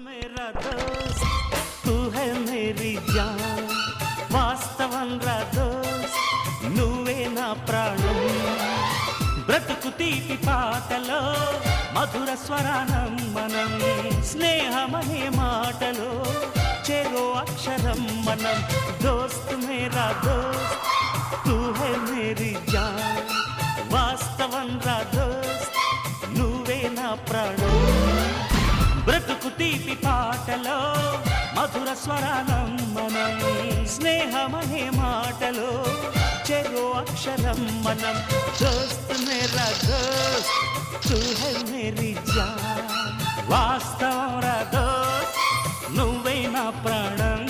मेरा दोस्त तू है मेरी जान వాస్తవం రా దోస్త్ నువ్వే నా ప్రాణం బ్రతుకు తీపి పాటలో మధుర స్వరానం మనం స్నేహమనే మాటలో చెరో అక్షరం మనం దోస్త్ మేరా దోస్త్ తూ హై మేరీ జాన్ వాస్తవం రా దోస్త్ నువ్వే నా ప్రాణం బ్రతుకు తీపి పాటలో మధుర స్వరానం మనం స్నేహమనే మాటలో చెరో అక్షరం మనం దోస్త్ మేరా దోస్త్ తూ హై మేరీ జాన్ వాస్తవం రా దోస్త్ నువ్వే నా ప్రాణం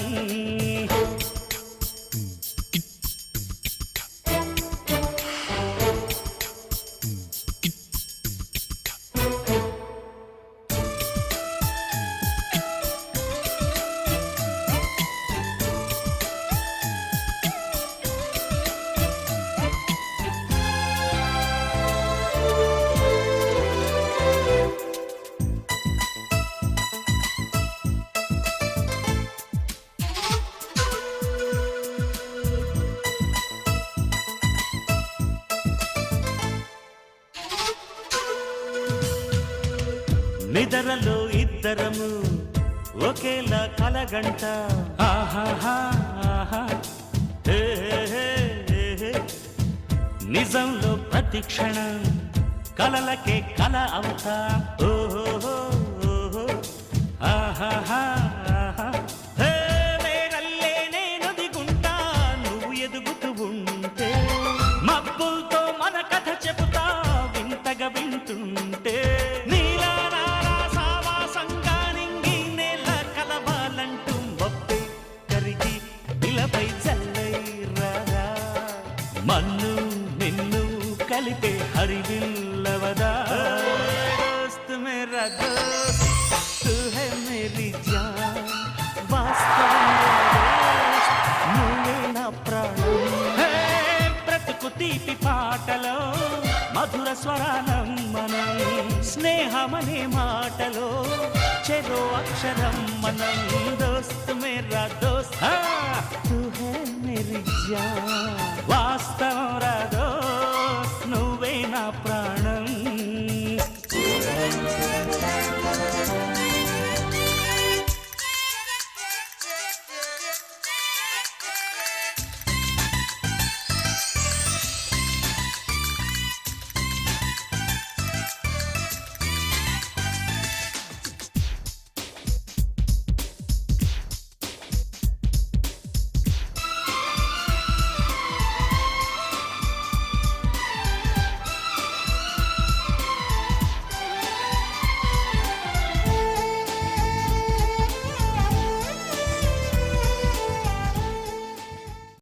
నిదరలో ఇద్దరము ఒకేలా కలగంట ఆహాహా ఆహా హే హే హే నిజంలో ప్రతి క్షణం కలలకే కల అవుతా ఓహో ఆహాహా ఆహా హే నేనల్లే నేను దిగుంటా నువ్వు ఎదుగుతూ ఉంటే మబ్బులతో మన కథ చెబుతా వింతగా వింటుంటే మన్ను నిన్ను కలిపే హరివిల్లవదా దోస్త్ మేరా దోస్త్ తూ హై మేరీ జాన్ వాస్తవం నువ్వే నా ప్రాణం బ్రతుకు తీపి పాటలో మధుర స్వరానం మనం స్నేహమనే మాటలో చెరో అక్షరం మనం దోస్త్ మేరా దోస్త్ తూ హై మేరీ జాన్